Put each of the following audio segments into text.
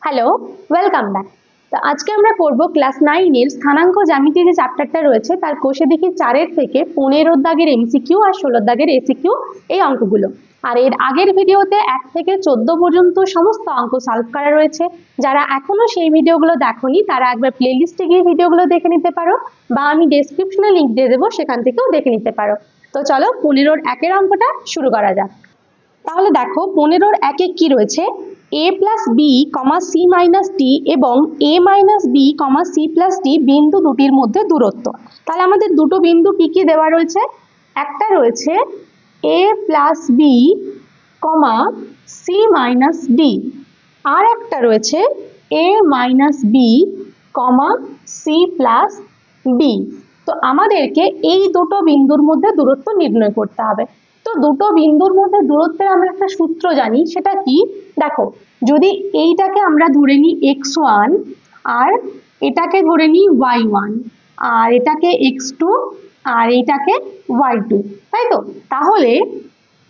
Hello, welcome back. তো আজকে আমরা করব ক্লাস 9 এর স্থানাঙ্ক জ্যামিতি যে চ্যাপ্টারটা রয়েছে তার কোষে দেখি 4 থেকে 15 দাগের এমসিকিউ আর 16 দাগের এসিকিউ এই অঙ্কগুলো। আর এর আগের ভিডিওতে 1 থেকে 14 পর্যন্ত সমস্ত অঙ্ক সলভ করা রয়েছে। যারা এখনো সেই ভিডিওগুলো দেখোনি তারা একবার প্লেলিস্টে গিয়ে ভিডিওগুলো দেখে নিতে পারো, বা আমি ডেসক্রিপশনে লিংক দিয়ে দেবো, সেখান থেকেও দেখে নিতে পারো। তো চলো 15 একের অঙ্কটা শুরু করা যাক। তাহলে দেখো 15 একে কি রয়েছে, a plus B comma C minus d এবং a minus B comma C plus d বিন্দু দুটির মধ্যে দূরত্ব। তাহলে আমাদের দুটো বিন্দু কি কি দেওয়া রয়েছে, একটা রয়েছে a plus B comma C minus D, আর একটা রয়েছে a minus B comma C plus D. তো আমাদেরকে এই দুটো বিন্দুর মধ্যে দূরত্ব নির্ণয় করতে হবে। তো দুটো বিন্দুর মধ্যে দূরত্বের আমরা একটা সূত্র জানি, সেটা কি দেখো, যদি এইটাকে আমরা ধরে নিই x1 আর এটাকে ধরে নিই y1 আর এটাকে x2 আর এইটাকে y2, তাই তো? তাহলে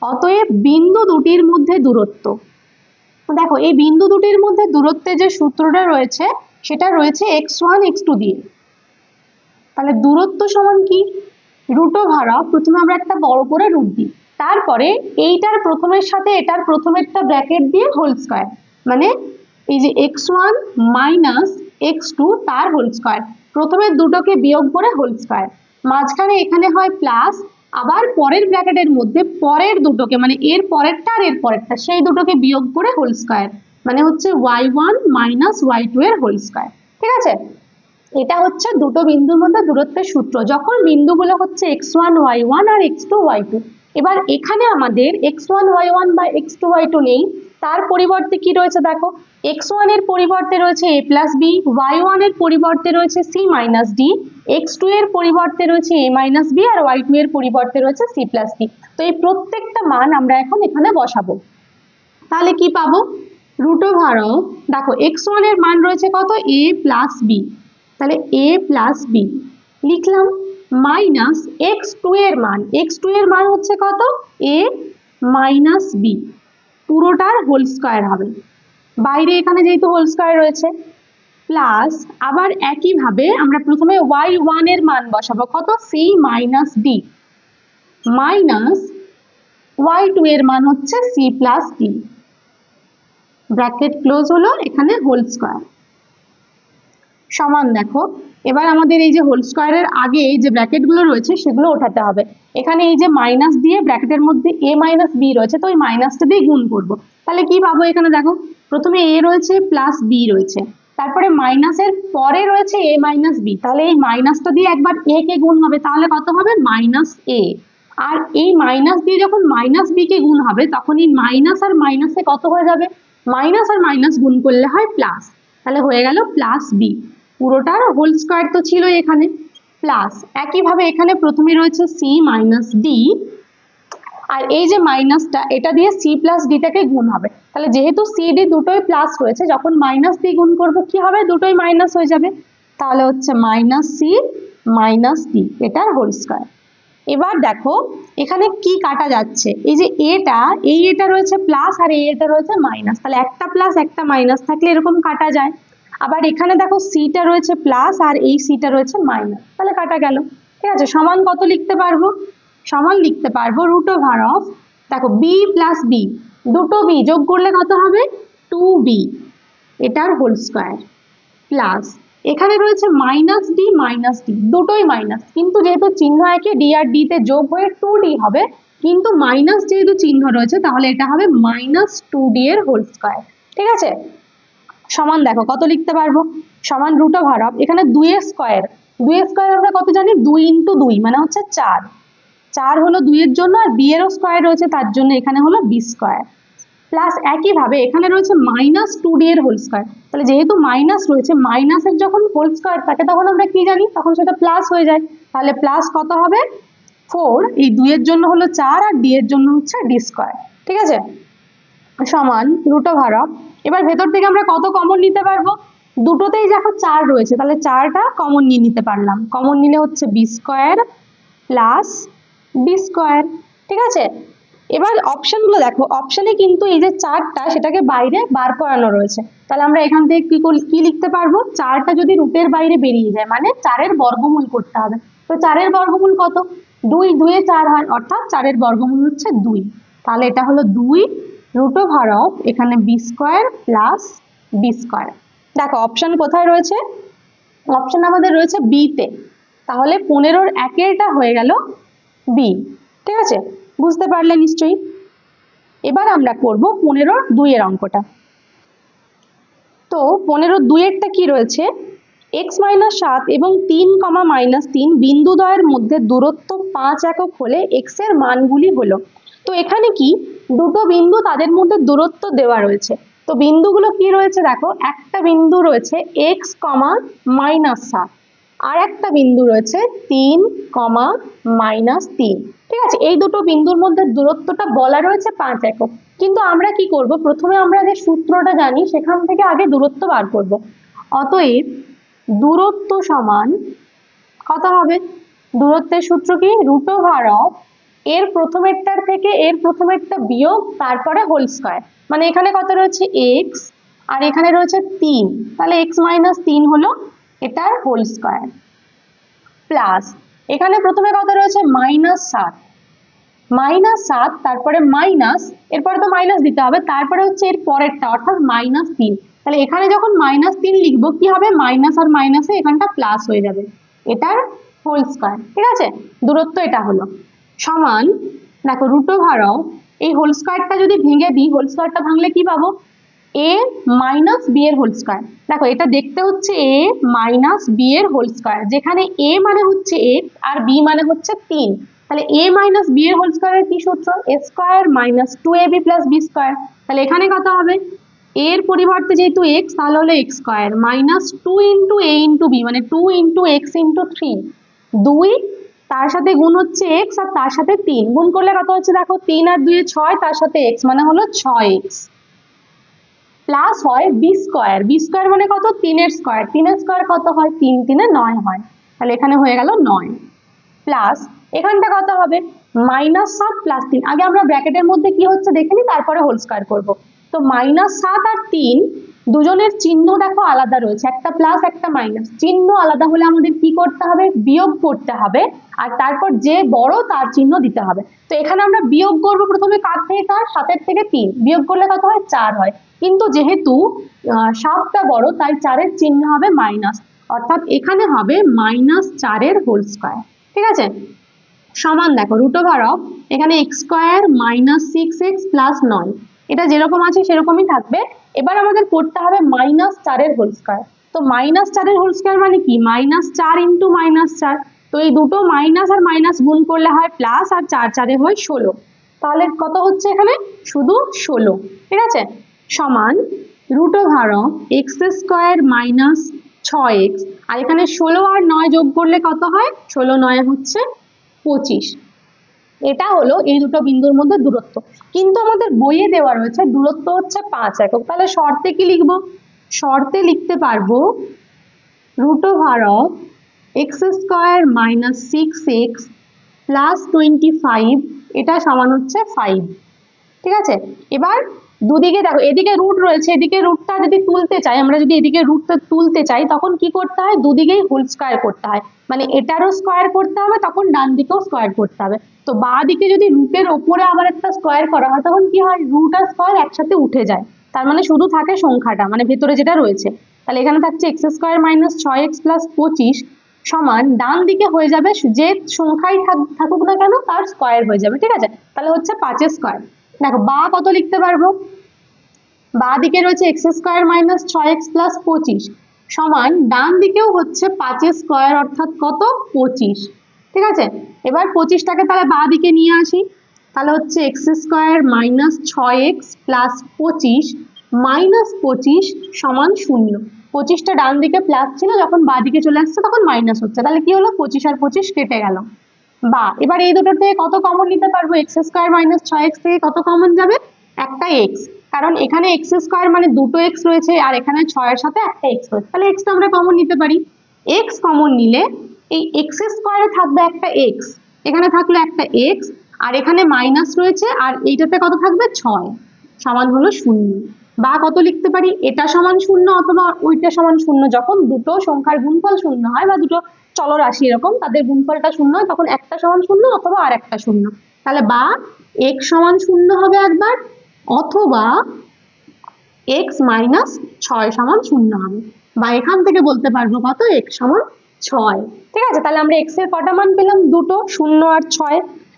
অতএব বিন্দু দুটির মধ্যে দূরত্ব, দেখো এই বিন্দু দুটির মধ্যে দূরত্বের যে সূত্রটা রয়েছে সেটা রয়েছে x1 x2 দিয়ে। তাহলে দূরত্ব সমান কি, রুট ওভার অফ, প্রথমে আমরা একটা বড় করে রুট দিই, তারপরে এইটার প্রথমের সাথে এটার প্রথমেরটা ব্র্যাকেট দিয়ে হোল স্কয়ার, মানে এই যে x1 মাইনাস x2 তার হোল স্কয়ার, প্রথমের দুটোকে বিয়োগ করে হোল স্কয়ার, মাঝখানে এখানে হয় প্লাস, আবার পরের ব্র্যাকেটের মধ্যে পরের দুটোকে মানে এর পরেরটা আর এর পরেরটা সেই দুটোকে বিয়োগ করে হোল স্কয়ার, মানে হচ্ছে y1 মাইনাস y2 এর হোল স্কয়ার। ঠিক আছে, এটা হচ্ছে দুটো বিন্দুর মধ্যে দূরত্বের সূত্র যখন বিন্দুগুলো হচ্ছে x1 y1 আর x2 y2। এবার এখানে আমাদের x1 y1 বা x2 y2 নেই, তার পরিবর্তে কি রয়েছে দেখো, x1 এর পরিবর্তে রয়েছে a প্লাস বি, y1 এর পরিবর্তে রয়েছে c মাইনাস ডি, x2 এর পরিবর্তে রয়েছে a minus B R y2 এর পরিবর্তে রয়েছে c প্লাস ডি। তো এই প্রত্যেকটা মান আমরা এখন এখানে বসাবো। তাহলে কি পাবো, রুট ওভার অফ, দেখো x1 এর মান রয়েছে কত, a প্লাস বি, তাহলে a প্লাস বি লিখলাম, মাইনাস x2 এর মান, x2 এর মান হচ্ছে কত, a মাইনাস বি, পুরোটার হোল স্কয়ার হবে, বাইরে এখানে যেহেতু হোল স্কয়ার রয়েছে, প্লাস আবার একইভাবে আমরা প্রথমে y1 এর মান বসাবো কত, c minus D, minus y2 এর মান হচ্ছে c plus D, bracket close হলো, এখানে হোল স্কয়ার সমান, দেখো এবার আমাদের এই যে হোল স্কয়ারের আগে এই যে ব্র্যাকেটগুলো রয়েছে সেগুলো ওঠাতে হবে। এখানে এই যে মাইনাস দিয়ে ব্র্যাকেটের মধ্যে a মাইনাস বি রয়েছে, তো ওই মাইনাসটা দিয়ে গুণ করব। তাহলে কি পাবো, এখানে দেখো প্রথমে a রয়েছে প্লাস b রয়েছে, তারপরে মাইনাসের পরে রয়েছে a মাইনাস বি, তাহলে এই মাইনাসটা দিয়ে একবার a কে গুণ হবে, তাহলে কত হবে, মাইনাস a, আর এই মাইনাস দিয়ে যখন মাইনাস বি কে গুণ হবে তখন এই মাইনাস আর মাইনাসে কত হয়ে যাবে, মাইনাস আর মাইনাস গুণ করলে হয় প্লাস, তাহলে হয়ে গেল প্লাস বি, পুরোটার হোল স্কয়ার তো ছিল এখানে, প্লাস একইভাবে এখানে প্রথমে রয়েছে c মাইনাস ডি, আর এই যে মাইনাসটা এটা দিয়ে c প্লাস ডিটাকে গুণ হবে, তাহলে যেহেতু c ডি দুটোই প্লাস রয়েছে যখন মাইনাস দিয়ে গুণ করব কি হবে, দুটোই মাইনাস হয়ে যাবে, তাহলে হচ্ছে মাইনাস c মাইনাস ডি এটার হোল স্কয়ার। এবার দেখো এখানে কি কাটা যাচ্ছে, এই যে এটা রয়েছে প্লাস আর এটা রয়েছে মাইনাস, তাহলে একটা প্লাস একটা মাইনাস থাকলে এরকম কাটা যায়। আবার এখানে দেখো সিটা রয়েছে প্লাস আর এই সিটা রয়েছে মাইনাস, তাহলে কাটা গেল। ঠিক আছে, সমান কত লিখতে পারবো, সমান লিখতে পারবো রুট ওভার অফ, দেখো বি প্লাস বি, দুটো বি যোগ করলে কত হবে, 2b এটার হোল স্কয়ার, প্লাস এখানে রয়েছে মাইনাস ডি দুটোই মাইনাস, কিন্তু যেহেতু চিহ্ন একই ডি আর ডি তে যোগ হয়ে 2d হবে, কিন্তু মাইনাস যেহেতু চিহ্ন রয়েছে তাহলে এটা হবে মাইনাস 2d এর হোল স্কয়ার। ঠিক আছে, সমান দেখো কত লিখতে পারবো, সমান রুট ওভার অফ, এখানে 2 এর স্কয়ার আমরা কত জানি, 2 ইন্টু 2 মানে হচ্ছে 4, 4 হলো 2 এর জন্য আর বি এরও স্কয়ার রয়েছে তার জন্য এখানে হলো বি স্কয়ার, প্লাস একইভাবে এখানে রয়েছে মাইনাস 2d এর হোল স্কয়ার, তাহলে যেহেতু মাইনাস রয়েছে, মাইনাসের যখন হোল স্কয়ার থাকে তখন আমরা কি জানি, তখন সেটা প্লাস হয়ে যায়, তাহলে প্লাস কত হবে 4, এই 2 এর জন্য হলো 4 আর d এর জন্য হচ্ছে d স্কয়ার। ঠিক আছে, সমান রুট ওভার অফ, এবার ভেতর থেকে আমরা কত কমন নিতে পারবো, দুটোতেই দেখো 4 রয়েছে, তাহলে 4টা কমন নিয়ে নিতে পারলাম, কমন নিলে হচ্ছে b square plus d square. ঠিক আছে, এবার অপশনগুলো দেখো, অপশনে কিন্তু এই যে 4টা সেটাকে বাইরে বার করানো রয়েছে। তাহলে আমরা এখান থেকে কি লিখতে পারবো, 4টা যদি রুটের বাইরে বেরিয়ে যায় মানে 4-এর বর্গমূল করতে হবে। তো 4-এর বর্গমূল কত, 2, 2 এ 4 হয়, অর্থাৎ 4-এর বর্গমূল হচ্ছে 2। তাহলে এটা হলো 2 √, এখানে b² প্লাস b²। দেখো অপশন কোথায় রয়েছে, অপশন আমাদের রয়েছে বি তে। তাহলে 15-র 1-এরটা হয়ে গেল বি। ঠিক আছে, বুঝতে পারলে নিশ্চয়ই। এবার আমরা করব 15-র 2-এর অঙ্কটা। তো 15-র 2-এরটা কি রয়েছে, x - 7 এবং 3, -3 বিন্দুদ্বয়ের মধ্যে দূরত্ব 5 একক হলে x এর মানগুলি হলো। তো এখানে কি দুটো বিন্দু, তাদের মধ্যে দূরত্ব দেওয়া রয়েছে। তো বিন্দুগুলো কি রয়েছে দেখো, একটা বিন্দু রয়েছে x, -7, আর একটা বিন্দু রয়েছে 3, -3। ঠিক আছে, এই দুটো বিন্দুর মধ্যে দূরত্বটা বলা রয়েছে 5 একক। কিন্তু আমরা কি করব, প্রথমে আমরা যে সূত্রটা জানি সেখান থেকে আগে দূরত্ব বার করব। অতএব দূরত্ব সমান কত হবে, দূরত্বের সূত্র কি, √, এর প্রথমেরটার থেকে এর প্রথমেরটা বিয়োগ তারপরে হোল স্কয়ার। মানে এখানে কত রয়েছে x আর এখানে রয়েছে 3, তাহলে x - 3 হলো এটার হোল স্কয়ার, প্লাস এখানে প্রথমে কত রয়েছে -7, তারপরে মাইনাস, এরপরে তো মাইনাস দিতে হবে, তারপরে হচ্ছে এর পরেরটা অর্থাৎ -3। তাহলে এখানে যখন -3 লিখবো কি হবে, মাইনাস আর মাইনাসে এখানটা প্লাস হয়ে যাবে, এটার হোল স্কয়ার। ঠিক আছে, দূরত্ব এটা হলো সমান, দেখো √, এই হোল স্কয়ারটা যদি ভেঙে দিই, হোল স্কয়ারটা ভাঙলে কি পাবো, a - b এর হোল স্কয়ার। দেখো এটা দেখতে হচ্ছে a - b এর হোল স্কয়ার, যেখানে a মানে হচ্ছে x আর b মানে হচ্ছে 3। তাহলে a - b এর হোল স্কয়ারের কি সূত্র, a² - 2ab + b²। তাহলে এখানে কত হবে, a এর পরিবর্তে যেহেতু x তাহলে হলো x² - 2 × a × b মানে 2 × x × 3, 2 তার সাথে গুণ হচ্ছে x আর তার সাথে 3, গুণ করলে কত হচ্ছে দেখো, 3 আর 2 6, তার সাথে x মানে হলো 6x, প্লাস হয় b² মানে কত, 3-এর স্কয়ার, 3-এর স্কয়ার কত হয়, 3 × 3 = 9 হয়। তাহলে এখানে হয়ে গেল 9, প্লাস এখানটা কত হবে, -7 + 3। আগে আমরা ব্র্যাকেটের মধ্যে কি হচ্ছে দেখে নিই, তারপরে হোল স্কয়ার করব। তো -7 আর 3 দুজনের চিহ্ন দেখো আলাদা রয়েছে, একটা প্লাস একটা মাইনাস, চিহ্ন আলাদা হলে আমাদের কি করতে হবে, বিয়োগ করতে হবে, আর তারপর যে বড় তার চিহ্ন দিতে হবে। তো এখানে আমরা বিয়োগ করব প্রথমে কার থেকে কার, 7-এর থেকে 3, বিয়োগ করলে কত হয়, 4 হয়। কিন্তু যেহেতু 7টা বড় তাই 4-এর চিহ্ন হবে মাইনাস, অর্থাৎ এখানে হবে -4-এর হোল স্কয়ার। ঠিক আছে, সমান দেখো √, এখানে x² - 6x + 9, এটা যেরকম আছে সেরকমই থাকবে। এবার আমাদের করতে হবে -4-এর হোল স্কয়ার। তো -4-এর হোল স্কয়ার মানে কি, -4 × -4। তো এই দুটো মাইনাস আর মাইনাস গুণ করলে হয় প্লাস, আর 4 4-এ হয় 16। তাহলে কত হচ্ছে এখানে, শুধু 16। ঠিক আছে, সমান √, x² - 6x, আর এখানে 16 আর 9 যোগ করলে কত হয়, 16 9 হচ্ছে 25। এটা হলো এই দুটো বিন্দুর মধ্যে দূরত্ব। কিন্তু আমাদের বইয়ে দেওয়া রয়েছে দূরত্ব হচ্ছে 5 একক। তাহলে শর্তে কি লিখবো, শর্তে লিখতে পারবো √, x² - 6x + 25, এটা সমান হচ্ছে 5। ঠিক আছে, এবার দুদিকে দেখো, এদিকে রুট রয়েছে, এদিকে রুটটা যদি তুলতে চাই, আমরা যদি এদিকে রুটটা তুলতে চাই তখন কি করতে হয়, দুদিকেই হোল স্কয়ার করতে হয়, মানে এটারও স্কয়ার করতে হবে, তখন ডান দিকেও স্কয়ার করতে হবে। তো বাঁ দিকে যদি রুটের ওপরে আবার একটা স্কয়ার করা হয় তখন কি হয়, রুট আর স্কয়ার একসাথে উঠে যায়, তার মানে শুধু থাকে সংখ্যাটা, মানে ভেতরে যেটা রয়েছে। তাহলে এখানে থাকছে x² - 6x + 25 সমান, ডান দিকে হয়ে যাবে যে সংখ্যাই থাকুক না কেন তার স্কয়ার হয়ে যাবে। ঠিক আছে, তাহলে হচ্ছে 5-এর স্কয়ার। দেখো বা কত লিখতে পারবো, বাঁ দিকে রয়েছে x² - 6x + 25 সমান, ডান দিকেও হচ্ছে 5-এর স্কয়ার অর্থাৎ কত, 25। ঠিক আছে, এবার 25টাকে তাহলে বাঁ দিকে নিয়ে আসি, তাহলে হচ্ছে x² - 6x + 25 -25 সমান 0। 25টা ডান দিকে প্লাস ছিল, যখন বাঁ দিকে চলে আসছে তখন মাইনাস হচ্ছে, তাহলে কি হলো, 25 আর 25 কেটে গেল। বা এবার এই দুটোর থেকে কত কমন নিতে পারবো, x² - 6x থেকে কত কমন যাবে, একটা x, কারণ এখানে x² মানে দুটো x রয়েছে আর এখানে 6-এর সাথে একটা x রয়েছে, তাহলে x টা আমরা কমন নিতে পারি। x কমন নিলে এই x² এ থাকবে একটা x, এখানে থাকলো একটা x, আর এখানে মাইনাস রয়েছে, আর এইটাতে কত থাকবে 6 সমান হলো 0। বা কত লিখতে পারি, এটা সমান 0 অথবা ওইটা সমান 0। যখন দুটো সংখ্যার গুণফল 0 হয় বা দুটো চলরাশি এরকম তাদের গুণফলটা 0 হয়, তখন একটা সমান 0 অথবা আর একটা 0। তাহলে বা x সমান 0 হবে একবার, অথবা x মাইনাস 6 সমান 0 হবে। বা এখান থেকে বলতে পারবো কত, x সমান 6। ঠিক আছে, তাহলে আমরা x এর কটা মান পেলাম, দুটো, 0 আর 6।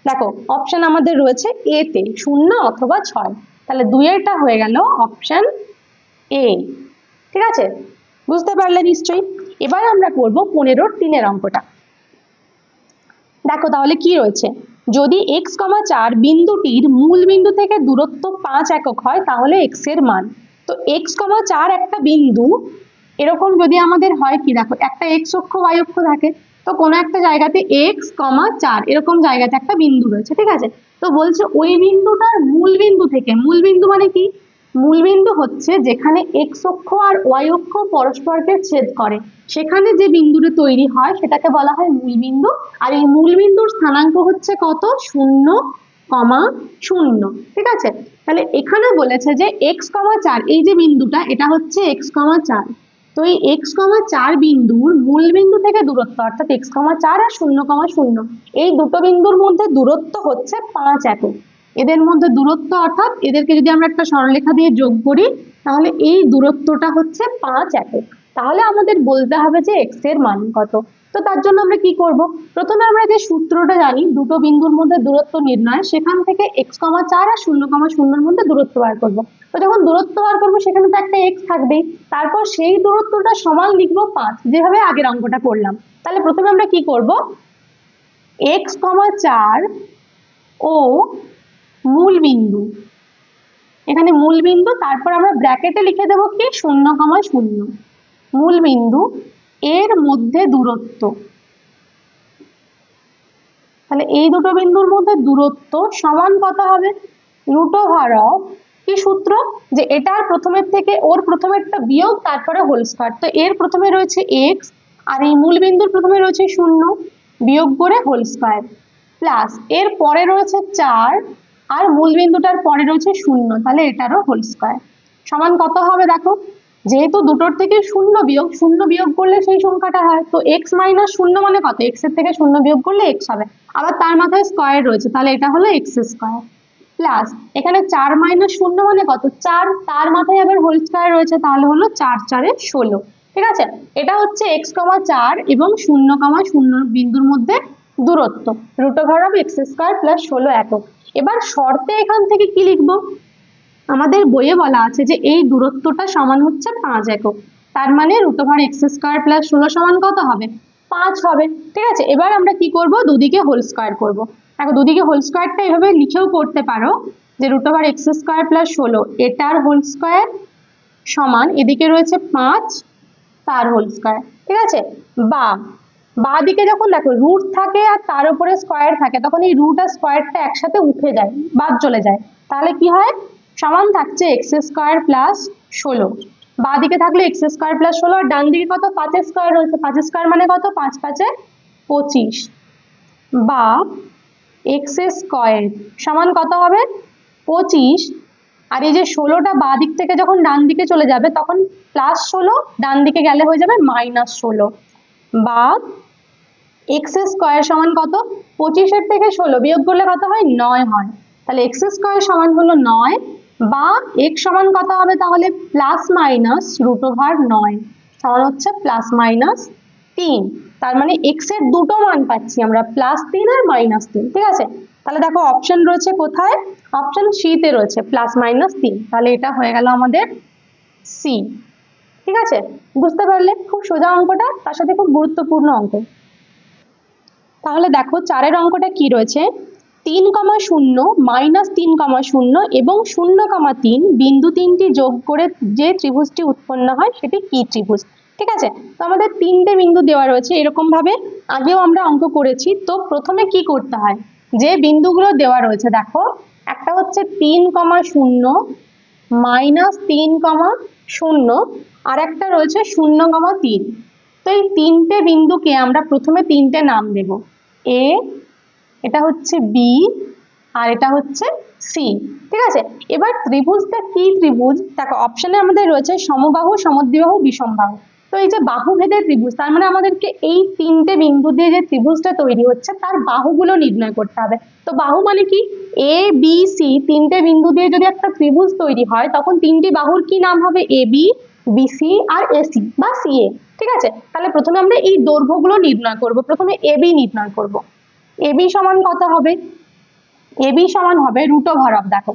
দেখো অপশন আমাদের রয়েছে এ তে 0 অথবা 6, তাহলে দুইয়েরটা হয়ে গেল অপশন এ। ঠিক আছে, বুঝতে পারলে নিশ্চয়ই। এবার আমরা করব 15-র 3-এর অঙ্কটা। দেখো তাহলে কি রয়েছে, যদি x, 4 বিন্দুটির মূল বিন্দু থেকে দূরত্ব 5 একক হয় তাহলে x এর মান। তো x, 4 একটা বিন্দু, এরকম যদি আমাদের হয় কি, দেখো একটা x অক্ষ y অক্ষ থাকে, তো কোনো একটা জায়গাতে x, 4 এরকম জায়গাতে একটা বিন্দু রয়েছে। ঠিক আছে, তো বলছে ওই বিন্দুটার মূল বিন্দু থেকে, মূল বিন্দু মানে কি, মূল বিন্দু হচ্ছে যেখানে x অক্ষ আর y অক্ষ পরস্পরকে ছেদ করে, সেখানে যে বিন্দুটি তৈরি হয় সেটাকে বলা হয় মূল বিন্দু। আর এই মূল বিন্দুর স্থানাঙ্ক হচ্ছে কত, 0, 0। ঠিক আছে, তাহলে এখানে বলেছে যে x, 4 এই যে বিন্দুটা, এটা হচ্ছে x, 4। তো এই x, 4 বিন্দুর মূল বিন্দু থেকে দূরত্ব, অর্থাৎ x, 4 আর 0, 0, এই দুটো বিন্দুর মধ্যে দূরত্ব হচ্ছে 5 একক। এদের মধ্যে দূরত্ব, অর্থাৎ এদেরকে যদি আমরা একটা সরলরেখা দিয়ে যোগ করি তাহলে এই দূরত্বটা হচ্ছে 5 একক। তাহলে আমাদের বলতে হবে যে x এর মান কত। তো তার জন্য আমরা কি করব, প্রথমে আমরা যে সূত্রটা জানি দুটো বিন্দুর মধ্যে দূরত্ব নির্ণয়, সেখান থেকে x, 4 আর 0, 0 মধ্যে দূরত্ব বার করব। তো যখন দূরত্ব বার করবো সেখানে তো একটা x থাকবেই, তারপর সেই দূরত্বটা সমান লিখবো 5, যেভাবে আগের অঙ্কটা করলাম। তাহলে প্রথমে আমরা কি করব, x, 4 ও মূল বিন্দু, এখানে মূল বিন্দু, তারপর আমরা ব্র্যাকেটে লিখে দেবো কি 0, 0, মূল বিন্দু এর মধ্যে দূরত্ব। তাহলে এই দুটো বিন্দুর মধ্যে দূরত্ব সমান কত হবে, √, কি সূত্র, যে এটার প্রথমের থেকে ওর প্রথমেরটা বিয়োগ তারপরে হোল স্কয়ার। তো এর প্রথমে রয়েছে x আর এই মূল বিন্দুর প্রথমে রয়েছে 0, বিয়োগ করে হোল স্কয়ার, প্লাস এর পরে রয়েছে 4 আর মূল বিন্দুটার পরে রয়েছে 0, তাহলে এটারও হোল স্কয়ার সমান কত হবে। দেখো যেহেতু দুটোর থেকে 0 বিয়োগ করলে সেই সংখ্যাটা হয়, তো x মাইনাস 0 মানে কত, x এর থেকে 0 বিয়োগ করলে x হবে, আবার তার মাথায় স্কয়ার রয়েছে, তাহলে এটা হলো x স্কয়ার, প্লাস এখানে 4 মাইনাস 0 মানে কত, 4, তার মাথায় আবার হোল স্কয়ার রয়েছে, তাহলে হলো 4, 4 এ 16। ঠিক আছে, এটা হচ্ছে x, 4 এবং 0, 0 বিন্দুর মধ্যে দূরত্ব, √x স্কয়ার প্লাস 16 একক। এবার শর্তে এখান থেকে কি লিখবো, আমাদের বইয়ে বলা আছে যে এই দূরত্বটা সমান হচ্ছে 5 একক, তার মানে √x স্কয়ার প্লাস 16 সমান কত হবে, 5 হবে। ঠিক আছে, এবার আমরা কি করব, দুদিকে হোল স্কয়ার করব। দেখো দুদিকে হোল স্কয়ারটা এভাবে লিখেও করতে পারো যে √x স্কয়ার প্লাস 16 এটার হোল স্কয়ার সমান, এদিকে রয়েছে 5 তার হোল স্কয়ার। ঠিক আছে, বা দিকে যখন দেখো রুট থাকে আর তার উপরে স্কয়ার থাকে, তখন এই রুট আর স্কয়ারটা একসাথে উঠে যায়, বাদ চলে যায়, তাহলে কি হয়, সমান থাকছে x স্কয়ার প্লাস 16। বা দিকে থাকলে x স্কয়ার প্লাস 16, আর ডান দিকে কত, 5 স্কয়ার রয়েছে, 5 স্কয়ার মানে কত, 5, 5 এ 25, বা x স্কয়ার সমান কত হবে, 25, আর এই যে 16টা বা দিক থেকে যখন ডান দিকে চলে যাবে তখন প্লাস 16, ডান দিকে গেলে হয়ে যাবে মাইনাস 16, বা x স্কয়ার সমান কত, 25 এর থেকে 16 বিয়োগ করলে কত হয়, 9 হয়, তাহলে x স্কয়ার সমান হলো 9, বা x সমান কত হবে, তাহলে প্লাস মাইনাস √9 সমান হচ্ছে প্লাস মাইনাস 3, তার মানে x এর দুটো মান পাচ্ছি আমরা, +3 আর -3। ঠিক আছে, তাহলে দেখো অপশন রয়েছে কোথায়, অপশন সি তে রয়েছে +-3, তাহলে এটা হয়ে গেল আমাদের সি। ঠিক আছে, বুঝতে পারলে, খুব সোজা অঙ্কটা, তার সাথে খুব গুরুত্বপূর্ণ অঙ্ক। তাহলে দেখো 4-এর অঙ্কটা কি রয়েছে, 3, 0, -3, 0 এবং 0, 3 বিন্দু তিনটি যোগ করে যে ত্রিভুজটি উৎপন্ন হয় সেটি কি ত্রিভুজ। ঠিক আছে, তো আমাদের 3টে বিন্দু দেওয়া রয়েছে, এরকম ভাবে আগেও আমরা অঙ্ক করেছি। তো প্রথমে কি করতে হয়, যে বিন্দুগুলো দেওয়া রয়েছে দেখো, একটা হচ্ছে 3, 0, -3, 0, আর একটা রয়েছে 0, 3। তো এই 3টে বিন্দুকে আমরা প্রথমে 3টে নাম দেব, এ, এটা হচ্ছে বি, আর এটা হচ্ছে সি। ঠিক আছে, এবার ত্রিভুজটা কি ত্রিভুজ? দেখো অপশনে আমাদের রয়েছে সমবাহু, সমদ্বিবাহু, বিষমবাহু। তো এই যে বাহুভেদের ত্রিভুজ, তার মানে আমাদেরকে এই তিনটে বিন্দু দিয়ে যে ত্রিভুজটা তৈরি হচ্ছে তার বাহুগুলো নির্ণয় করতে হবে। তো বাহু মানে কি? এ বি সি তিনটে বিন্দু দিয়ে যদি একটা ত্রিভুজ তৈরি হয় তখন তিনটি বাহুর কি নাম হবে? A B, BC R AC বা সিএ। ঠিক আছে, তাহলে প্রথমে আমরা এই দৈর্ঘ্যগুলো নির্ণয় করব। প্রথমে এ বি নির্ণয় করব। এ বি সমান কত হবে? এ বি সমান হবে √। দেখো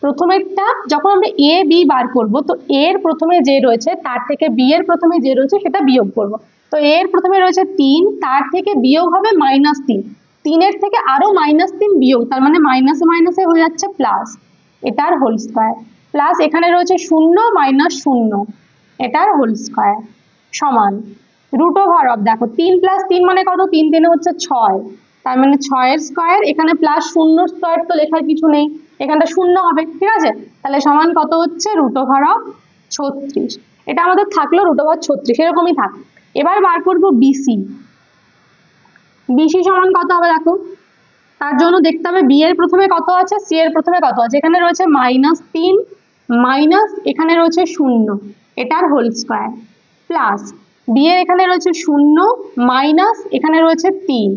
প্রথমেরটা যখন আমরা এ বি বার করব, তো এর প্রথমে যে রয়েছে তার থেকে বি এর প্রথমে যে রয়েছে সেটা বিয়োগ করব। তো এর প্রথমে রয়েছে 3, তার থেকে বিয়োগ হবে -3, 3-এর থেকে আরো -3 বিয়োগ, তার মানে মাইনাসে মাইনাসে হয়ে যাচ্ছে প্লাস, এটার হোল স্কয়ার, প্লাস এখানে রয়েছে 0 - 0, এটার হোল স্কয়ার সমান √। দেখো 3 + 3 মানে কত? 3 3 হচ্ছে 6, তার মানে 6-এর স্কয়ার, এখানে প্লাস 0 স্কয়ার তো লেখার কিছু নেই, এখানটা 0 হবে। ঠিক আছে, তাহলে সমান কত হচ্ছে? √36। এটা আমাদের থাকলো √36, এরকমই থাক। এবার বার করব বিসি। বিসি সমান কত হবে? দেখো তার জন্য দেখতে হবে বি এর প্রথমে কত আছে, সি এর প্রথমে কত আছে। এখানে রয়েছে -3 মাইনাস এখানে রয়েছে 0, এটার হোল স্কয়ার, প্লাস বি এর এখানে রয়েছে 0 মাইনাস এখানে রয়েছে 3,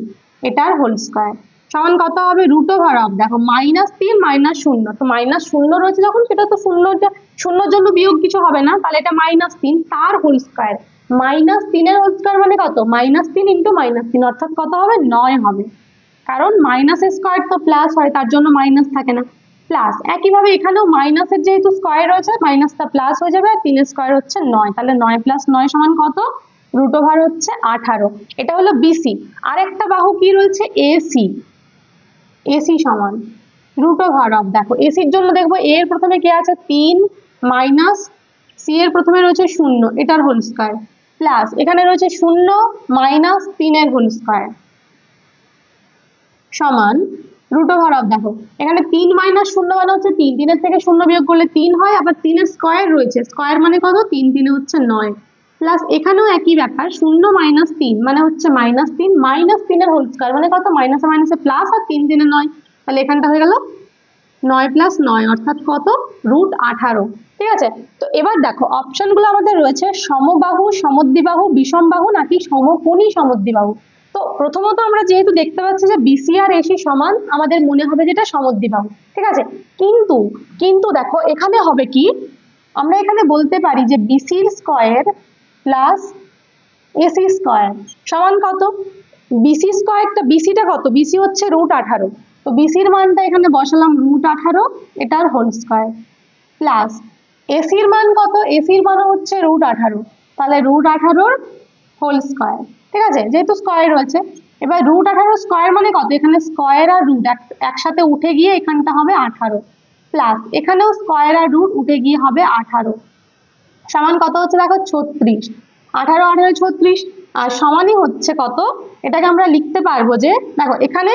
এটার হোল স্কয়ার সমান কত হবে? √। দেখো -3 - 0, তো -0 রয়েছে যখন সেটা তো 0-0 জন্য বিয়োগ কিছু হবে না, তাহলে এটা -3 তার হোল স্কয়ার। -3 এর হোল স্কয়ার মানে কত? -3 × -3, অর্থাৎ কত হবে? 9 হবে, কারণ মাইনাসের স্কয়ার তো প্লাস হয়, তার জন্য মাইনাস থাকে না। প্লাস একইভাবে এখানেও মাইনাসের যেহেতু স্কয়ার রয়েছে মাইনাসটা প্লাস হয়ে যাবে, আর 3-এর স্কয়ার হচ্ছে 9, তাহলে 9 + 9 সমান কত? √। হচ্ছে 18। এটা হলো বিসি। আর একটা বাহু কি রয়েছে? এসি। এসি সমান √। দেখো এসির জন্য দেখবো এ এর প্রথমে কে আছে? 3 মাইনাস সি এর প্রথমে রয়েছে 0, এটার হোল স্কয়ার, প্লাস এখানে রয়েছে 0 মাইনাস 3-এর হোল স্কয়ার সমান √। দেখো এখানে 3 - 0 মানে হচ্ছে 3, 3-এর থেকে 0 বিয়োগ করলে 3 হয়, আবার 3-এর স্কয়ার রয়েছে, স্কয়ার মানে কত? 3 3 হচ্ছে 9, প্লাস এখানেও একই ব্যাপার, 0 - 3 মানে হচ্ছে -3, -3-এর হোল স্কয়ার মানে কত? মাইনাসে মাইনাসে প্লাস, আর 3 3 9, তাহলে এখানটা হয়ে গেল 9 + 9, অর্থাৎ কত? √18। ঠিক আছে, তো এবার দেখো অপশনগুলো আমাদের রয়েছে সমবাহু, সমদ্বিবাহু, বিষমবাহু নাকি সমকোণী সমদ্বিবাহু। তো প্রথমত আমরা যেহেতু দেখতে পাচ্ছি যে বিসি আর এসি সমান, আমাদের মনে হবে যেটা সমদ্বিবাহু। ঠিক আছে, কিন্তু কিন্তু দেখো এখানে হবে কি? আমরা এখানে বলতে পারি যে বিসির স্কয়ার প্লাস এসি স্কয়ার সমান কত? বিসি স্কয়ারটা, বিসিটা কত? বিসি হচ্ছে √18, তো বিসির মানটা এখানে বসালাম √18, এটার হোল স্কয়ার, প্লাস এসির মান কত? এসির মান হচ্ছে √18, তাহলে √18-র হোল স্কয়ার। ঠিক আছে, যেহেতু স্কয়ার রয়েছে, এবার √18 স্কয়ার মানে কত? এখানে স্কয়ার আর রুট একসাথে উঠে গিয়ে এখানটা হবে 18, প্লাস এখানেও স্কয়ার আর রুট উঠে গিয়ে হবে 18, সমান কত হচ্ছে? দেখো 36, 18 18 36, আর সমানই হচ্ছে কত? এটাকে আমরা লিখতে পারবো যে দেখো এখানে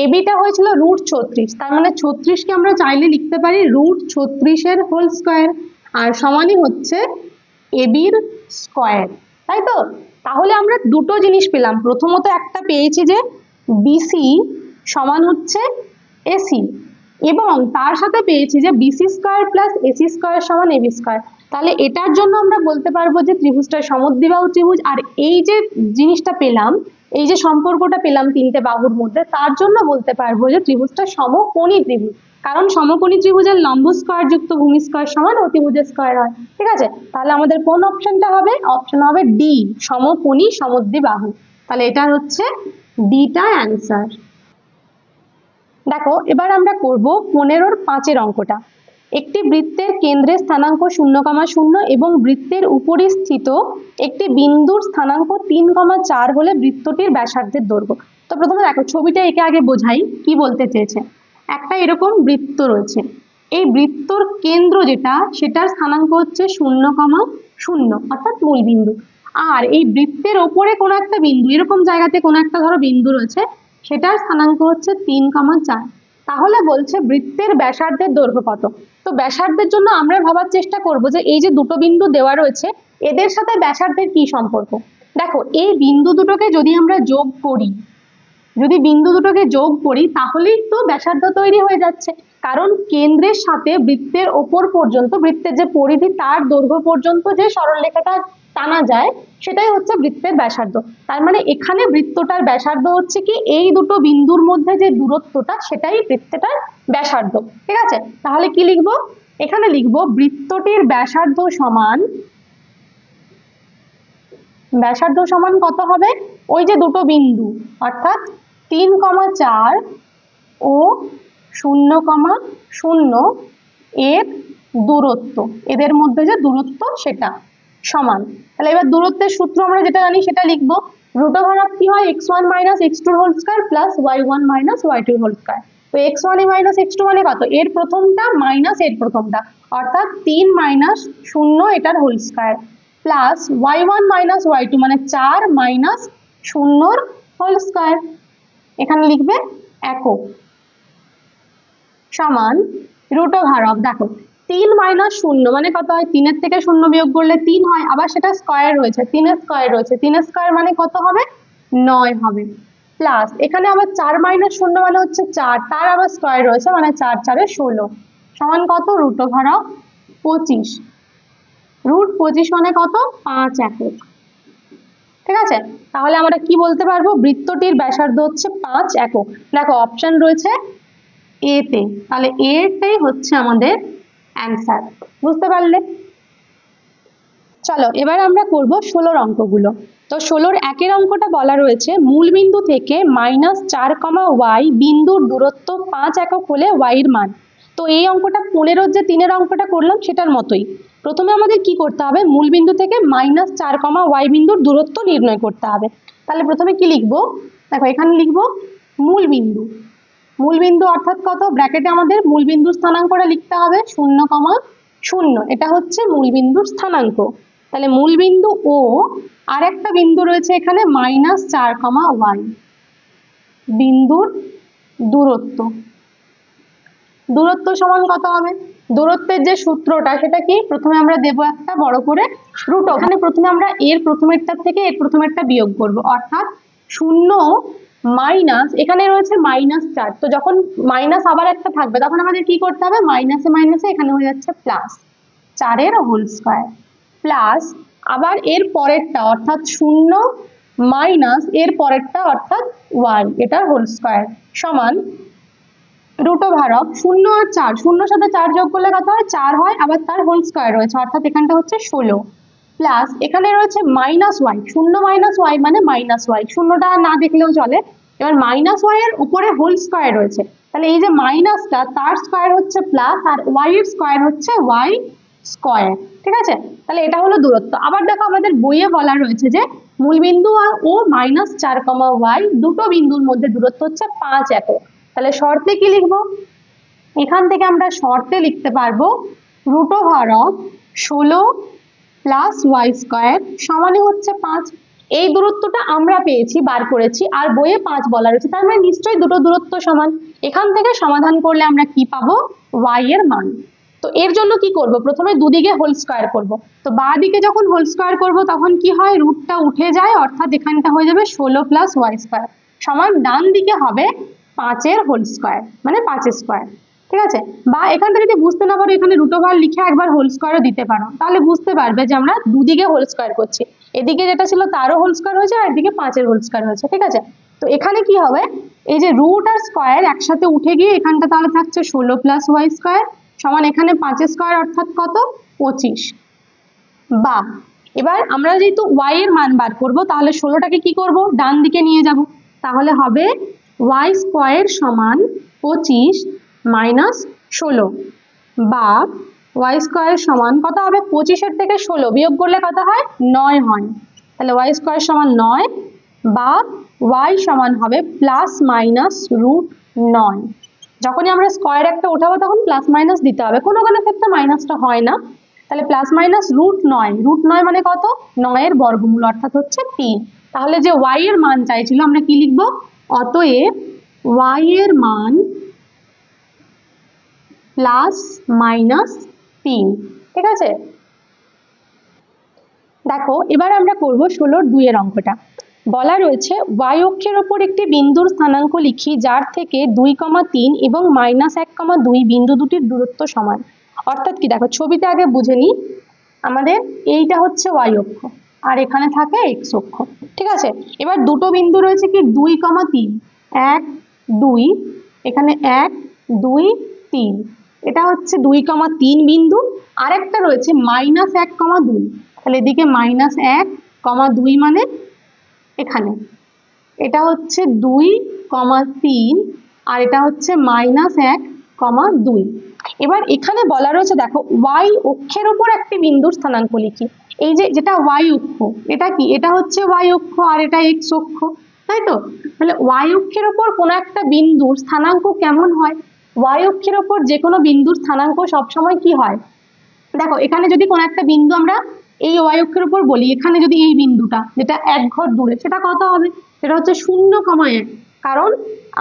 এবিটা হয়েছিল √36, তার মানে 36কে আমরা চাইলে লিখতে পারি √36-এর হোল স্কয়ার, আর সমানই হচ্ছে এবির স্কয়ার, তাই তো? তাহলে আমরা দুটো জিনিস পেলাম। প্রথমত একটা পেয়েছি যে বিসি সমান হচ্ছে এসি, এবং তার সাথে পেয়েছি যে BC square plus AC square সমান এবি স্কয়ার। তাহলে এটার জন্য আমরা বলতে পারবো যে ত্রিভুজটা সমদ্বিবাহু ত্রিভুজ। আর এই যে জিনিসটা পেলাম, এই যে সম্পর্কটা পেলাম তিনটে বাহুর মধ্যে, তার জন্য বলতে পারবো যে ত্রিভুজটা সমকোণী ত্রিভুজ, কারণ সমকোণী ত্রিভুজের লম্ব স্কয়ার যুক্ত ভূমি স্কয়ার সমান অতিভুজের স্কয়ার হয়। ঠিক আছে, তাহলে আমাদের কোন অপশনটা হবে? অপশন হবে ডি, সমকোণী সমদ্বিবাহু। তাহলে এটা হচ্ছে ডিটা অ্যান্সার। দেখো এবার আমরা করব 15-র 5-এর অঙ্কটা। একটি বৃত্তের কেন্দ্রের স্থানাঙ্ক 0,0 এবং বৃত্তের উপরিস্থিত একটি বিন্দুর স্থানাঙ্ক 3,4 হলে বৃত্তটির ব্যাসার্ধের দৈর্ঘ্য। তো প্রথমে দেখো ছবিটা একে আগে বোঝাই কি বলতে চেয়েছে। একটা এরকম বৃত্ত রয়েছে, এই বৃত্তর কেন্দ্র যেটা সেটার স্থানাঙ্ক হচ্ছে 0,0, অর্থাৎ মূল বিন্দু। আর এই বৃত্তের ওপরে কোনো একটা বিন্দু, এরকম জায়গাতে কোনো একটা ধরো বিন্দু রয়েছে, সেটার স্থানাঙ্ক হচ্ছে 3,4। তাহলে বলছে বৃত্তের ব্যাসার্ধের দৈর্ঘ্য কত। তো ব্যাসার্ধের জন্য আমরা ভাবার চেষ্টা করব যে এই যে দুটো বিন্দু দেওয়া রয়েছে এদের সাথে ব্যাসার্ধের কি সম্পর্ক। দেখো এই বিন্দু দুটোকে যদি আমরা যোগ করি, যদি বিন্দু দুটোকে যোগ করি তাহলেই তো ব্যাসার্ধ তৈরি হয়ে যাচ্ছে, কারণ কেন্দ্রের সাথে বৃত্তের ওপর পর্যন্ত, বৃত্তের যে পরিধি তার দৈর্ঘ্য পর্যন্ত যে সরলরেখাটা টানা যায় সেটাই হচ্ছে বৃত্তের ব্যাসার্ধ। তার মানে এখানে বৃত্তটার ব্যাসার্ধ হচ্ছে কি এই দুটো বিন্দুর মধ্যে যে দূরত্বটা সেটাই বৃত্তটার ব্যাসার্ধ। ঠিক আছে, তাহলে কি লিখবো? এখানে লিখবো বৃত্তটির ব্যাসার্ধ সমান, ব্যাসার্ধ সমান কত হবে? ওই যে দুটো বিন্দু অর্থাৎ 3,4 ও 0,0 এর দূরত্ব, এদের মধ্যে যে দূরত্ব সেটা সমান। তাহলে এবার দূরত্বের সূত্র আমরা যেটা জানি সেটা লিখবো। রুট ওভার অফ কি হয়? x1 minus x2 whole square plus y1 minus y2 whole square. তো x1 মাইনাস x2 মানে কত? এর প্রথমটা মাইনাস এর প্রথমটা, অর্থাৎ 3 মাইনাস 0 এটার whole square plus y1 minus y2 মানে 4 মাইনাস 0 হোল স্কয়ার। এখানে লিখবে একক সমান রুট ওভার অফ, দেখো 3 মাইনাস 0 মানে কত হয়? 3 এর থেকে 0 বিয়োগ করলে 3 হয়, আবার সেটা স্কয়ার রয়েছে, 3 এর স্কয়ার রয়েছে, 3 এর স্কয়ার মানে কত হবে? 9 হবে, প্লাস এখানে আবার 4 মাইনাস 0 মানে হচ্ছে 4, তার আবার স্কয়ার রয়েছে মানে 4 4 এ 16 সমান কত? Root over of 25। রুট 25 মানে কত? 5 একক। ঠিক আছে, তাহলে আমরা কি বলতে পারবো? বৃত্তটির ব্যাসার্ধ হচ্ছে 5 একক। দেখো অপশন রয়েছে এ তে, তাহলে এটাই হচ্ছে আমাদের অ্যান্সার। বুঝতে পারলে? চলো এবার আমরা করব 16 অঙ্কগুলো। তো 16 একের অঙ্কটা বলা রয়েছে মূল বিন্দু থেকে -4, y বিন্দুর দূরত্ব 5 একক হলে y এর মান। তো এই অঙ্কটা 15 যে 3-এর অঙ্কটা করলাম সেটার মতোই। প্রথমে আমাদের কি করতে হবে? মূল বিন্দু থেকে -4, y বিন্দুর দূরত্ব নির্ণয় করতে হবে। তাহলে প্রথমে কি লিখবো? দেখো এখানে লিখবো মূল বিন্দু, মূল বিন্দু অর্থাৎ কত? ব্র্যাকেটে আমাদের মূল বিন্দুর স্থানাঙ্কটা লিখতে হবে 0,0, এটা হচ্ছে মূল বিন্দুর স্থানাঙ্ক। তাহলে মূল বিন্দু ও আর একটা বিন্দু রয়েছে এখানে -4, y বিন্দুর দূরত্ব, দূরত্ব সমান কত হবে? দূরত্বের যে সূত্রটা সেটা কি? প্রথমে আমরা দেব একটা বড় করে রুট, ওখানে প্রথমে আমরা এর প্রথমেরটার থেকে এর প্রথমেরটা বিয়োগ করব, অর্থাৎ 0 মাইনাস, এখানে রয়েছে -4, তো যখন মাইনাস আবার একটা থাকবে তখন আমাদের কি করতে হবে? মাইনাসে মাইনাসে এখানে হয়ে যাচ্ছে প্লাস 4 এর হোল স্কয়ার, প্লাস আবার এর পরেরটা অর্থাৎ 0 মাইনাস এর পরেরটা অর্থাৎ y এটার হোল স্কয়ার সমান রুট ওভার অফ 0 আর 4, 0 সাথে 4 যোগ করলে কত হয়? 4 হয়, আবার তার হোল স্কয়ার রয়েছে অর্থাৎ এখানটা হচ্ছে 16, প্লাস এখানে রয়েছে মাইনাস y, 0 মাইনাস y মানে মাইনাস y, 0টা না দেখলেও চলে। এবার মাইনাস y এর উপরে হোল স্কয়ার রয়েছে, তাহলে এই যে মাইনাসটা তার স্কয়ার হচ্ছে প্লাস আর y এর স্কয়ার হচ্ছে y স্কয়ার। ঠিক আছে, তাহলে এটা হলো দূরত্ব। আবার দেখো আমাদের বইয়ে বলা রয়েছে যে মূলবিন্দু ও -4, y দুটো বিন্দুর মধ্যে দূরত্ব হচ্ছে 5 একক। তাহলে শর্তে কি লিখবো? এখান থেকে আমরা শর্তে লিখতে পারবো root over of 16 plus y square সমানই হচ্ছে 5। এই দূরত্বটা আমরা পেয়েছি, বার করেছি, আর বইয়ে 5 বলা রয়েছে, তার মানে নিশ্চয়ই দুটো দূরত্ব সমান। এখান থেকে সমাধান করলে আমরা কি পাবো? y এর মান। তো এর জন্য কি করব? প্রথমে দুদিকে হোল স্কয়ার করব। তো বাঁ দিকে যখন হোল স্কয়ার করব তখন কি হয়? রুটটা উঠে যায়, অর্থাৎ এখানটা হয়ে যাবে 16 প্লাস y স্কয়ার সমান ডান দিকে হবে 5 এর হোল স্কয়ার মানে 5 স্কয়ার। ঠিক আছে, বা এখানটা যদি বুঝতে না পারো এখানে রুট ওভার লিখে একবার হোল স্কয়ারও দিতে পারো, তাহলে বুঝতে পারবে যে আমরা দুদিকে হোল স্কয়ার করছি। এদিকে যেটা ছিল তারও হোল স্কয়ার হয়েছে আর এদিকে 5 এর হোল স্কয়ার হয়েছে। ঠিক আছে, তো এখানে কি হবে? এই যে রুট আর স্কয়ার একসাথে উঠে গিয়ে এখানটা তাহলে থাকছে 16 প্লাস y স্কয়ার সমান এখানে 5 স্কয়ার অর্থাৎ কত? 25। বা এবার আমরা যেহেতু y এর মান বার করব তাহলে 16টাকে কি করব? ডান দিকে নিয়ে যাব, তাহলে হবে y স্কয়ার সমান 25 মাইনাস 16, বা y স্কয়ার সমান কত হবে? 25 এর থেকে 16 বিয়োগ করলে কত হয়? 9 হয়। তাহলে y স্কয়ার সমান 9, বা y সমান হবে প্লাস মাইনাস রুট 9। যখনই আমরা স্কয়ার একটা উঠাবো তখন প্লাস মাইনাস দিতে হবে, কোনো কোনো ক্ষেত্রে মাইনাসটা হয় না। তাহলে প্লাস মাইনাস রুট 9, রুট 9 মানে কত? 9 এর বর্গমূল অর্থাৎ হচ্ছে 3। তাহলে যে y এর মান চাইছিল আমরা কি লিখব? অতএব y এর মান প্লাস মাইনাস 3। ঠিক আছে, দেখো এবার আমরা করব 16-2 এর অঙ্কটা। বলা রয়েছে y অক্ষের ওপর একটি বিন্দুর স্থানাঙ্ক লিখি যার থেকে 2,3 এবং -1,2 বিন্দু দুটির দূরত্ব সমান। অর্থাৎ কি, দেখো ছবিতে আগে বুঝে নিই। আমাদের এইটা হচ্ছে y অক্ষ আর এখানে থাকে x অক্ষ, ঠিক আছে। এবার দুটো বিন্দু রয়েছে কি 2,3, 1 2, এখানে 1 2 3, এটা হচ্ছে 2,3 বিন্দু। আরেকটা রয়েছে -1,2, তাহলে এদিকে -1,2 মানে এখানে এটা হচ্ছে 2,3 আর এটা হচ্ছে -1,2। এবার এখানে বলা রয়েছে দেখো y অক্ষের উপর একটি বিন্দুর স্থানাঙ্ক লিখি। এই যে যেটা y অক্ষ, এটা কি, এটা হচ্ছে y অক্ষ আর এটা x অক্ষ, তাই তো। তাহলে y অক্ষের উপর কোনো একটা বিন্দুর স্থানাঙ্ক কেমন হয়? y অক্ষের উপর যে কোনো বিন্দুর স্থানাঙ্ক সবসময় কি হয়, দেখো এখানে যদি কোনো একটা বিন্দু আমরা এই y অক্ষের উপর বলি, এখানে যদি এই বিন্দুটা যেটা 1 ঘর দূরে, সেটা কত হবে? সেটা হচ্ছে 0,1। কারণ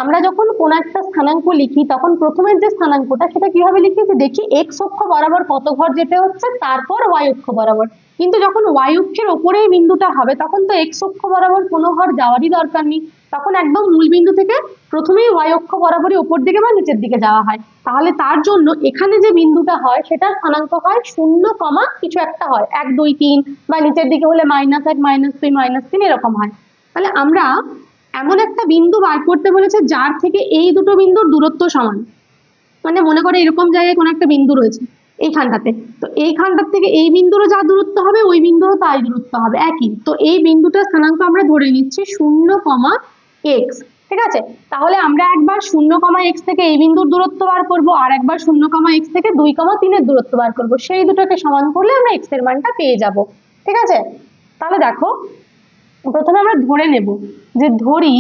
আমরা যখন কোনো একটা স্থানাঙ্ক লিখি তখন প্রথমের যে স্থানাঙ্কটা সেটা কিভাবে লিখি, যে দেখি x অক্ষ বরাবর কত ঘর যেতে হচ্ছে, তারপর y অক্ষ বরাবর। কিন্তু যখন y অক্ষের ওপরে এই বিন্দুটা হবে তখন তো x অক্ষ বরাবর কোনো ঘর যাওয়ারই দরকার নেই, তখন একদম মূল বিন্দু থেকে প্রথমেই y অক্ষ বরাবরই উপর দিকে বা নিচের দিকে যাওয়া হয়। তাহলে তার জন্য এখানে যে বিন্দুটা হয় সেটার স্থানাঙ্ক হয় 0, কিছু একটা হয়, 1 2 3, বা নিচের দিকে হলে -1 -2 -3 এরকম হয়। তাহলে আমরা এমন একটা বিন্দু বার করতে বলেছে যার থেকে এই দুটো বিন্দুর দূরত্ব সমান। মানে মনে করো এরকম জায়গায় কোনো একটা বিন্দু রয়েছে এইখানটাতে, তো এইখানটার থেকে এই বিন্দুরও যা দূরত্ব হবে ওই বিন্দুরও তাই দূরত্ব হবে একই। তো এই বিন্দুটার স্থানাঙ্ক আমরা ধরে নিচ্ছি 0,x, ঠিক আছে। তাহলে আমরা একবার 0,x থেকে এই বিন্দুর দূরত্ব বার করব, আর একবার 0,x থেকে 2,3 এর দূরত্ব বার করব। সেই দুটোকে সমান করলে আমরা x এর মানটা পেয়ে যাব, ঠিক আছে। তাহলে দেখো প্রথমে আমরা ধরে নেব যে ধরি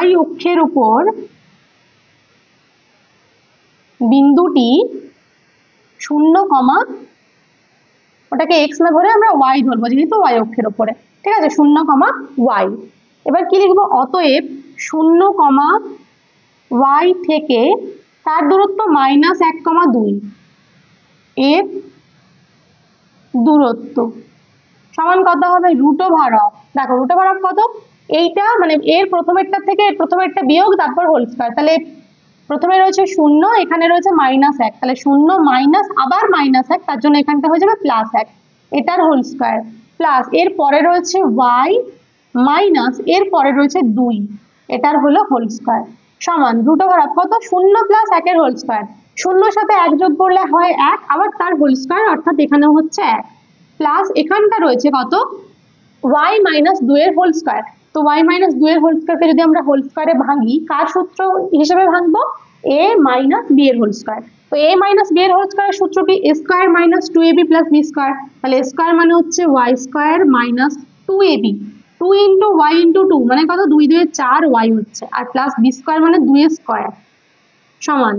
y অক্ষের উপর বিন্দুটি 0, ওটাকে x না ধরে আমরা y ধরবো যেহেতু y অক্ষের উপরে, ঠিক আছে, 0,y। এবার কি লিখবো, অতএব 0,y থেকে তার দূরত্ব -1,2 এর দূরত্ব সমান কত হবে, √অফ। দেখো √অফ কত, এইটা মানে এর প্রথমেরটা থেকে এর প্রথমেরটা বিয়োগ তারপর হোল স্কয়ার। তাহলে প্রথমে রয়েছে 0, এখানে রয়েছে -1, তাহলে 0 মাইনাস আবার -1, তার জন্য এখানটা হয়ে যাবে +1, এটার হোল স্কয়ার, প্লাস এর পরে রয়েছে y মাইনাস এর পরে রয়েছে 2, এটার হলো হোল স্কয়ার, সমান √অফ কত, 0 + 1 এর হোল স্কয়ার। 0 এর সাথে 1 যোগ করলে হয় 1, আবার তার হোল স্কয়ার, অর্থাৎ এখানেও হচ্ছে 1, প্লাস এখানটা রয়েছে কত, y - 2 এর হোল স্কয়ার। তো y - 2 এর হোল স্কয়ারকে যদি আমরা হোল স্কয়ারে ভাঙি, কার সূত্র হিসেবে ভাঙবো, a - b এর হোল স্কয়ার। তো a - b এর হোল স্কয়ারের সূত্র কি, a² - 2ab + b²। তাহলে a স্কয়ার মানে হচ্ছে y² - 2ab, 2 × y × 2 মানে কত, 2 2 4 y হচ্ছে, আর প্লাস b² মানে 2 এর স্কয়ার, সমান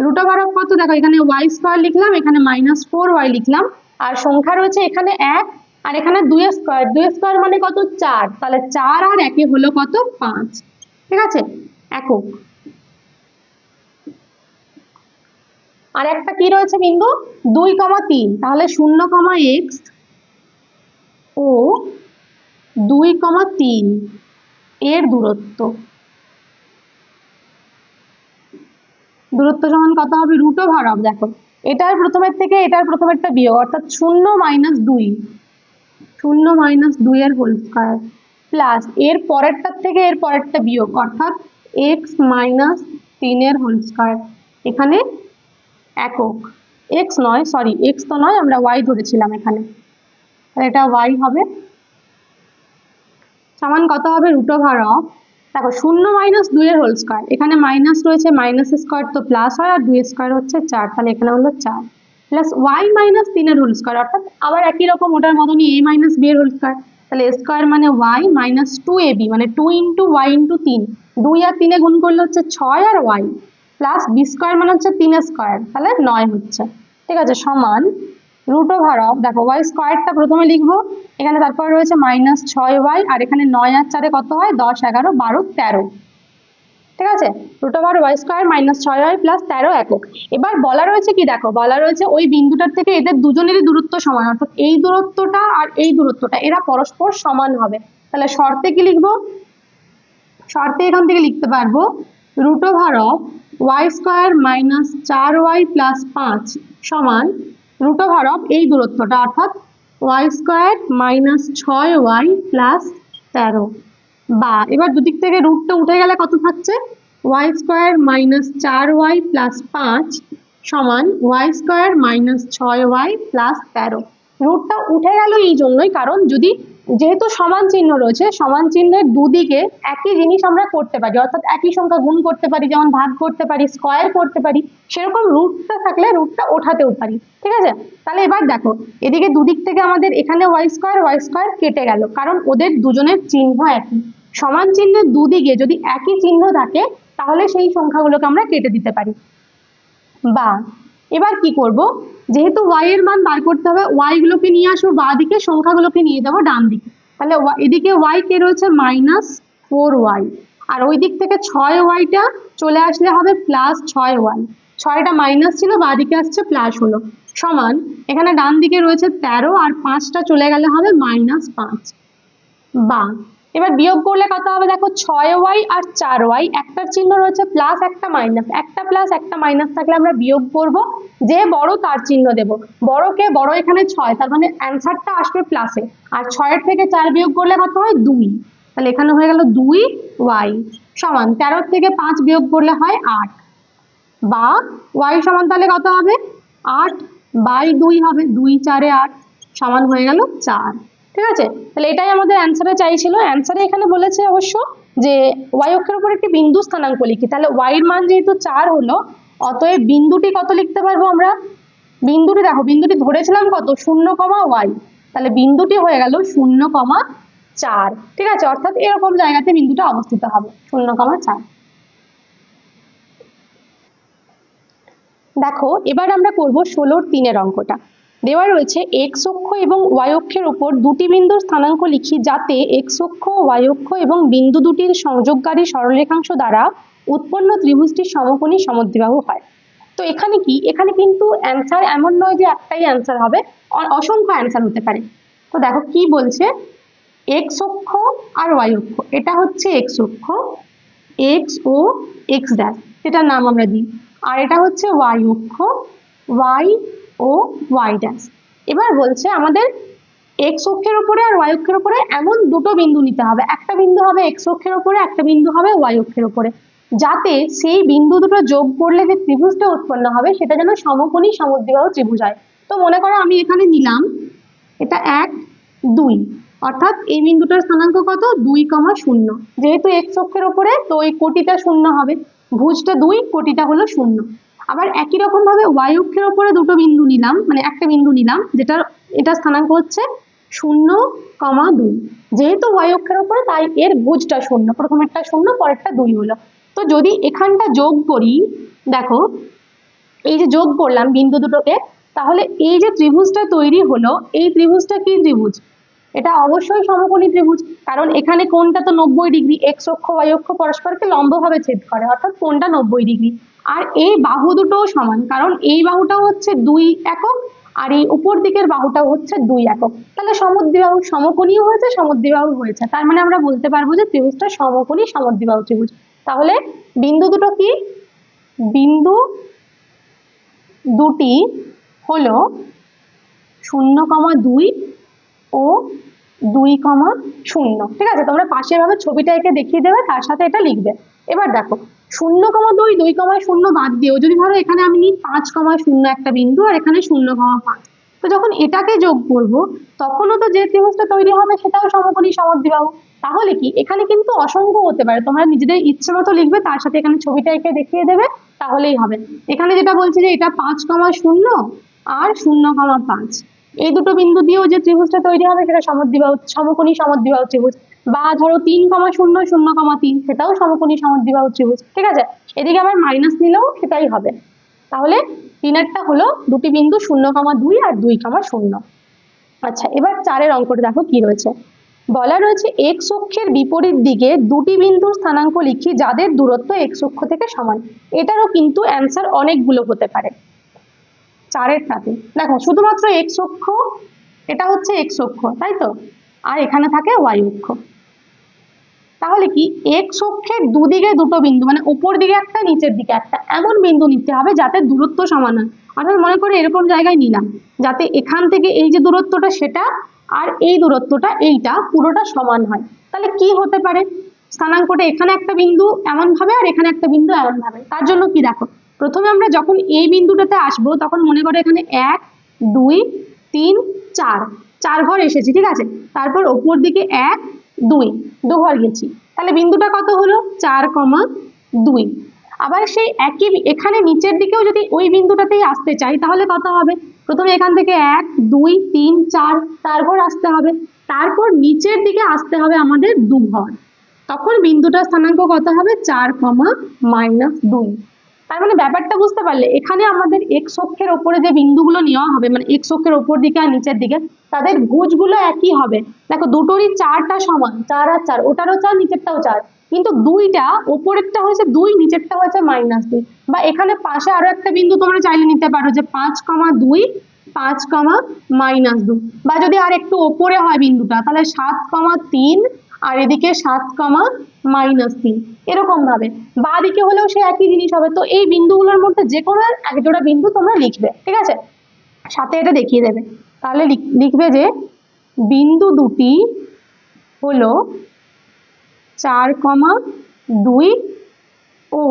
√অফ কত, দেখো এখানে y² লিখলাম, এখানে -4y লিখলাম, আর সংখ্যা রয়েছে এখানে 1 আর এখানে 2 এর স্কয়ার, 2 এর স্কয়ার মানে কত, 4, তাহলে 4 আর 1 হলো কত, 5, ঠিক আছে, একক। আর একটা কি রয়েছে বিন্দু 2,3, তাহলে 0,x ও 2,3 এর দূরত্ব সমান কত হবে, √অফ। দেখো এটার প্রথমের থেকে এটার প্রথমেরটা বিয়োগ, অর্থাৎ 0 - 2, 0 - 2 এর হোল স্কয়ার, প্লাস এর পরেরটার থেকে এর পরেরটা বিয়োগ, অর্থাৎ x - 3 এর হোল স্কয়ার, এখানে একক, x নয়, সরি x তো নয়, আমরা y ধরেছিলাম এখানে, এটা y হবে, সমান কত হবে, √অফ। দেখো 0 - 2 এর হোল স্কয়ার, এখানে মাইনাস রয়েছে, মাইনাস স্কয়ার তো প্লাস হয়, আর 2 স্কয়ার হচ্ছে 4, তাহলে এখানে হলো 4, প্লাস y - 3 এর হোল স্কয়ার, অর্থাৎ আবার একই রকম ওটার মতনই a - b এর হোল স্কয়ার। তাহলে a স্কয়ার মানে y - 2ab মানে 2 × y × 3, 2 আর 3 এ গুণ করলে হচ্ছে 6 আর y, প্লাস b স্কয়ার মানে হচ্ছে 3 স্কয়ার, তাহলে 9 হচ্ছে, ঠিক আছে, সমান √অফ। দেখো y স্কয়ারটা প্রথমে লিখবো, এখানে তারপর রয়েছে -6y, আর এখানে 9 আর 4 কত হয়, 10 11 12 13, ঠিক আছে, √y² -6y + 13 একক। এবার বলা রয়েছে কি, দেখো বলা রয়েছে ওই বিন্দুটার থেকে এদের দুজনেরই দূরত্ব সমান, অর্থাৎ এই দূরত্বটা আর এই দূরত্বটা এরা পরস্পর সমান হবে। তাহলে শর্তে কি লিখবো? শর্তে এখান থেকে লিখতে পারবো √y² মাইনাস 4y প্লাস 5 সমান √, এই দূরত্বটা অর্থাৎ y² মাইনাস 6y প্লাস 13, বা এবার দুদিক থেকে রুটটা উঠে গেলে কত থাকছে? y² মাইনাস 4y প্লাস 5 সমান y² মাইনাস 6y প্লাস 13। রুটটা উঠে গেল এই জন্যই, কারণ যেহেতু সমান চিহ্ন রয়েছে, সমান চিহ্নের দুদিকে একই জিনিস আমরা করতে পারি, অর্থাৎ একই সংখ্যা গুণ করতে পারি, যেমন ভাগ করতে পারি, স্কয়ার করতে পারি, সেরকম রুটটা থাকলে রুটটা ওঠাতেও পারি। ঠিক আছে, তাহলে এবার দেখো এদিকে দুদিক থেকে আমাদের এখানে y² কেটে গেল, কারণ ওদের দুজনের চিহ্ন একই। সমান চিহ্নের দুদিকে যদি একই চিহ্ন থাকে তাহলে সেই সংখ্যাগুলোকে আমরা কেটে দিতে পারি। বা এবার কি করব, যেহেতু y এর মান বার করতে হবে, y গুলোকে নিয়ে আসবো বাঁ দিকে, সংখ্যাগুলোকে নিয়ে যাবো ডান দিকে। তাহলে এদিকে y কে রয়েছে -4y, আর ওই দিক থেকে 6yটা চলে আসলে হবে +6y। 6টা মাইনাস ছিল, বাঁ দিকে আসছে প্লাস হলো, সমান এখানে ডান দিকে রয়েছে 13 আর 5টা চলে গেলে হবে -5। বা এবার বিয়োগ করলে কত হবে? দেখো 6y আর 4y, একটার চিহ্ন রয়েছে প্লাস একটা মাইনাস, একটা প্লাস একটা মাইনাস থাকলে আমরা বিয়োগ করব, যে বড় তার চিহ্ন দেব। বড় এখানে 6, তার মানে অ্যান্সারটা আসবে প্লাসে, আর 6 থেকে 4 বিয়োগ করলে কত হয়? 2। তাহলে এখানে হয়ে গেল 2y সমান 13 থেকে 5 বিয়োগ করলে হয় 8, বা y সমান তাহলে কত হবে? 8/2 হবে, 2 4 8 সমান হয়ে গেল 4। ঠিক আছে, তাহলে এটাই আমাদের অ্যান্সারে চাইছিল। অ্যান্সারে এখানে বলেছে অবশ্য যে y অক্ষের উপর একটি বিন্দু স্থানাঙ্ক লিখি, তাহলে y এর মান যেহেতু 4 হলো, অতএব বিন্দুটি কত লিখতে পারবো আমরা? বিন্দুটি দেখো, বিন্দুটি ধরেছিলাম কত? 0, y, তাহলে বিন্দুটি হয়ে গেল 0,4। ঠিক আছে, অর্থাৎ এরকম জায়গাতে বিন্দুটা অবস্থিত হবে 0,4। দেখো এবার আমরা করব 16-3 অঙ্কটা। দেওয়া রয়েছে x অক্ষ এবং y অক্ষের উপর দুটি বিন্দুর স্থানাঙ্ক লিখি, যাতে x অক্ষ, y অক্ষ এবং বিন্দু দুটির সংযোগকারী সরলরেখাংশ দ্বারা উৎপন্ন ত্রিভুজটির সমকোণী সমদ্বিবাহু হয়। তো এখানে কি, এখানে কিন্তু অ্যান্সার এমন নয় যে একটাই অ্যান্সার হবে, অসংখ্য অ্যান্সার হতে পারে। তো দেখো কি বলছে, x অক্ষ আর y অক্ষ, এটা হচ্ছে x অক্ষ, x ও x ড্যাশ, এটার নাম আমরা দিই, আর এটা হচ্ছে y অক্ষ, y ও y ড্যাশ। এবার বলছে আমাদের x অক্ষের উপরে আর y অক্ষের উপরে এমন দুটো বিন্দু নিতে হবে, একটা বিন্দু হবে x অক্ষের উপরে, একটা বিন্দু হবে y অক্ষের উপরে, যাতে সেই বিন্দু দুটো যোগ করলে যে ত্রিভুজটা উৎপন্ন হবে সেটা যেন সমকোণী সমদ্বিবাহু ত্রিভুজ হয়। তো মনে করো আমি এখানে নিলাম এটা 1 2, অর্থাৎ এই বিন্দুটার স্থানাঙ্ক কত? 2,0। যেহেতু x অক্ষের উপরে, তো এই কোটিটা 0 হবে, ভুজটা 2, কোটিটা হলো 0। আবার একই রকম ভাবে y অক্ষের উপরে দুটো বিন্দু নিলাম, মানে একটা বিন্দু নিলাম এটা স্থানাঙ্ক হচ্ছে 0,2। যেহেতু y অক্ষের উপরে, তাই এর ভুজটা 0, প্রথমেরটা 0, পরেরটা 2 হলো। তো যদি এখানটা যোগ করি, দেখো এই যে যোগ করলাম বিন্দু দুটোকে, তাহলে এই যে ত্রিভুজটা তৈরি হলো, এই ত্রিভুজটা কি ত্রিভুজ? এটা অবশ্যই সমকোণী ত্রিভুজ, কারণ এখানে কোণটা তো 90 ডিগ্রি, x অক্ষ y অক্ষ পরস্পরকে লম্বভাবে ছেদ করে, অর্থাৎ কোণটা 90 ডিগ্রি। আর এই বাহু দুটোও সমান, কারণ এই বাহুটাও হচ্ছে 2 একক আর এই উপর দিকের বাহুটাও হচ্ছে 2 একক। তাহলে সমদ্বিবাহু, সমকোণীও হয়েছে, সমদ্বিবাহু হয়েছে, তার মানে আমরা বলতে পারবো যে ত্রিভুজটা সমকোণী সমদ্বিবাহু ত্রিভুজ। তাহলে বিন্দু দুটো কি? বিন্দু দুটি হলো 0,2 ও 2,0। ঠিক আছে, তোমরা পাশে ভাবে ছবিটা এঁকে দেখিয়ে দেবে, তার সাথে এটা লিখবে। এবার দেখো 0,2 2,0 বাদ দিয়েও যদি ধরো এখানে আমি নিই 5,0 একটা বিন্দু, আর এখানে 0,5, তো যখন এটাকে যোগ করব তখনও তো যে ত্রিভুজটা তৈরি হবে সেটাও সমকোণী সমদ্বিবাহু। তাহলে কি এখানে কিন্তু অসংখ্য হতে পারে, তোমরা নিজেদের ইচ্ছে মতো লিখবে, তার সাথে এখানে ছবিটা এঁকে দেখিয়ে দেবে, তাহলেই হবে। এখানে যেটা বলছে যে এটা 5,0 আর 0,5, এই দুটো বিন্দু দিয়েও যে ত্রিভুজটা তৈরি হবে সেটা সমদ্বিবাহু, সমকোণী সমদ্বিবাহু ত্রিভুজ। বা ধরো 3,0 0,3, সেটাও সমকোণী সমদ্বিবাহু ত্রিভুজ। ঠিক আছে, এদিকে আবার মাইনাস নিলেও সেটাই হবে। তাহলে 3-এরটা হলো দুটি বিন্দু 0,2 আর 2,0। আচ্ছা, এবার 4-এর অঙ্কটা দেখো কি রয়েছে। বলা রয়েছে x অক্ষের বিপরীত দিকে দুটি বিন্দুর স্থানাঙ্ক লিখি, যাদের দূরত্ব x অক্ষ থেকে সমান। এটারও কিন্তু অ্যান্সার অনেকগুলো হতে পারে 4-এর সাথে। দেখো শুধুমাত্র x অক্ষ, এটা হচ্ছে x অক্ষ, তাই তো, আর এখানে থাকে y অক্ষ। তাহলে কি এক্স অক্ষের দুদিকে দুটো বিন্দু, মানে উপর দিকে একটা নিচের দিকে একটা, এমন বিন্দু নিতে হবে যাতে দূরত্ব সমান হয়। অর্থাৎ মনে করে এরকম জায়গায় নিলাম যাতে এখান থেকে এই যে দূরত্বটা সেটা আর এই দূরত্বটা এইটা পুরোটা সমান হয়। তাহলে কি হতে পারে, স্থানাঙ্কটা এখানে একটা বিন্দু এমন ভাবে আর এখানে একটা বিন্দু এমন ভাবে। তার জন্য কি দেখো, প্রথমে আমরা যখন এই বিন্দুটাতে আসবো তখন মনে করো এখানে 1 2 3 4 4 ঘর এসেছি, ঠিক আছে। তারপর ওপর দিকে 1 2 ঘর গেছি, তাহলে বিন্দুটা কত হলো 4,2। আবার সেই একই এখানে নিচের দিকেও যদি ওই বিন্দুটাতেই আসতে চাই তাহলে কত হবে, প্রথমে এখান থেকে 1 2 3 4 ঘর আসতে হবে, তারপর নিচের দিকে আসতে হবে আমাদের 2 ঘর, তখন বিন্দুটার স্থানাঙ্ক কত হবে 4,-2। তার মানে ব্যাপারটা বুঝতে পারলে, এখানে আমাদের এক্স অক্ষের ওপরে যে বিন্দুগুলো নেওয়া হবে, মানে এক্স অক্ষের ওপর দিকে আর নিচের দিকে তাদের ভুজগুলো একই হবে। দেখো দুটোরই 4টা সমান, 4 আর 4, ওটারও 4 নিচেরটাও 4, কিন্তু দুইটা ওপরেরটা হয়েছে 2 নিচেরটা হয়েছে -2। বা এখানে পাশে আরো একটা বিন্দু তোমরা চাইলে নিতে পারো যে 5,2 5,-2, বা যদি আর একটু ওপরে হয় বিন্দুটা তাহলে 7,3 আর এদিকে 7,-3, এরকম ভাবে। বা দিকে হলেও সে একই জিনিস হবে। তো এই বিন্দুগুলোর মধ্যে যে কোনো এক জোড়া বিন্দু তোমরা লিখবে, ঠিক আছে, সাথে এটা দেখিয়ে দেবে। তাহলে লিখবে যে বিন্দু দুটি হলো 4,2 ও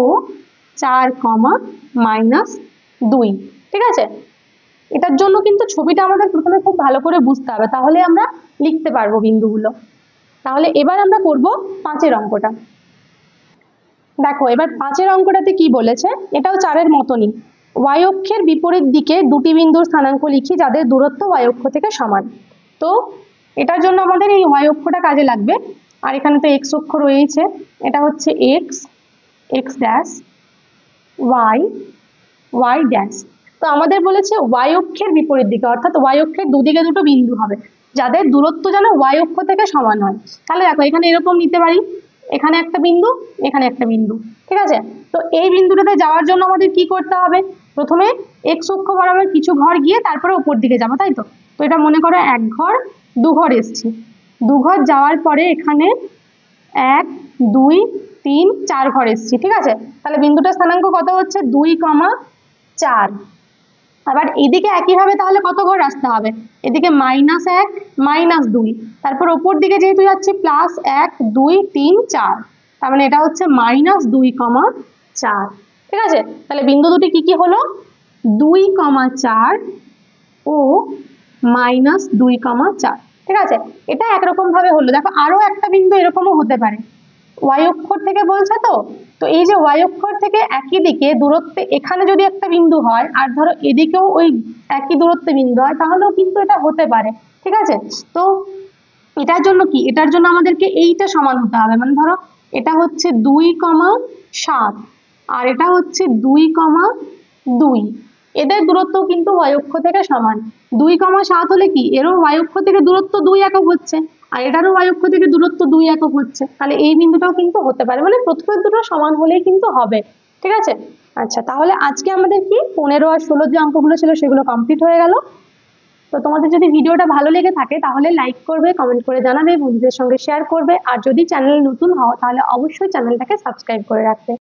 4,-2, ঠিক আছে। এটার জন্য কিন্তু ছবিটা আমাদের প্রথমে খুব ভালো করে বুঝতে হবে, তাহলে আমরা লিখতে পারবো বিন্দুগুলো। তাহলে এবার আমরা করব 5-এর অঙ্কটা। দেখো এবার 5-এর অঙ্কটাতে কি বলেছে, এটাও 4-এর মতনই। ওয়াই অক্ষের বিপরীত দিকে দুটি বিন্দুর স্থানাঙ্ক লিখি যাদের দূরত্ব ওয়াই অক্ষ থেকে সমান। তো এটার জন্য আমাদের এই ওয়াই অক্ষটা কাজে লাগবে, আর এখানে তো এক্স অক্ষ রয়েছে, এটা হচ্ছে x, x dash, y, y dash. তো আমাদের বলেছে ওয়াই অক্ষের বিপরীত দিকে, অর্থাৎ ওয়াই অক্ষের দুদিকে দুটো বিন্দু হবে যাদের দূরত্ব যেন ওয়াই অক্ষ থেকে সমান হয়। তাহলে দেখো এখানে এরকম নিতে পারি, এখানে একটা বিন্দু, এখানে একটা বিন্দু, ঠিক আছে। তো এই বিন্দুটাতে যাওয়ার জন্য আমাদের কি করতে হবে, প্রথমে এক্স অক্ষ বরাবর কিছু ঘর গিয়ে তারপরে উপর দিকে যাবো, তাই তো। তো এটা মনে করো 1 ঘর 2 ঘর এসছি, 2 ঘর যাওয়ার পরে এখানে 1 2 3 4 ঘর এসছি, ঠিক আছে। তাহলে বিন্দুটার স্থানাঙ্ক কত হচ্ছে 2,4। আবার এদিকে একইভাবে তাহলে কত ঘর আসতে হবে, এদিকে -1 -2, তারপর ওপর দিকে যেহেতু যাচ্ছি +1 2 3 4, তার মানে এটা হচ্ছে -2,4, ঠিক আছে। তাহলে বিন্দু দুটি কি কি হলো, 2,4 ও -2,4, ঠিক আছে। এটা একরকম ভাবে হলো। দেখো আরো একটা বিন্দু এরকমও হতে পারে, ওয়াই অক্ষর থেকে বলছে তো, তো এই যে ওয়াই অক্ষর থেকে একই দিকে দূরত্বে এখানে যদি একটা বিন্দু হয় আর ধরো এদিকেও ওই একই দূরত্বে বিন্দু হয় তাহলেও কিন্তু এটা হতে পারে, ঠিক আছে। তো এটার জন্য কি, এটার জন্য আমাদেরকে এইটা সমান হতে হবে, মানে ধরো এটা হচ্ছে 2,7 আর এটা হচ্ছে 2,2, এদের দূরত্ব কিন্তু ওয়াই অক্ষ থেকে সমান। 2,7 হলে কি এরও ওয়াই অক্ষ থেকে দূরত্ব 2 একক হচ্ছে, আর এটারও ওয়াই অক্ষ থেকে দূরত্ব 2 একক হচ্ছে, তাহলে এই বিন্দুটাও কিন্তু হতে পারে, মানে প্রথমে দুটো সমান হলেই কিন্তু হবে, ঠিক আছে। আচ্ছা তাহলে আজকে আমাদের কি 15 আর 16 যে অঙ্কগুলো ছিল সেগুলো কমপ্লিট হয়ে গেল। তো তোমাদের যদি ভিডিওটা ভালো লেগে থাকে তাহলে লাইক করবে, কমেন্ট করে জানাবে, বন্ধুদের সঙ্গে শেয়ার করবে, আর যদি চ্যানেল নতুন হও তাহলে অবশ্যই চ্যানেলটাকে সাবস্ক্রাইব করে রাখবে।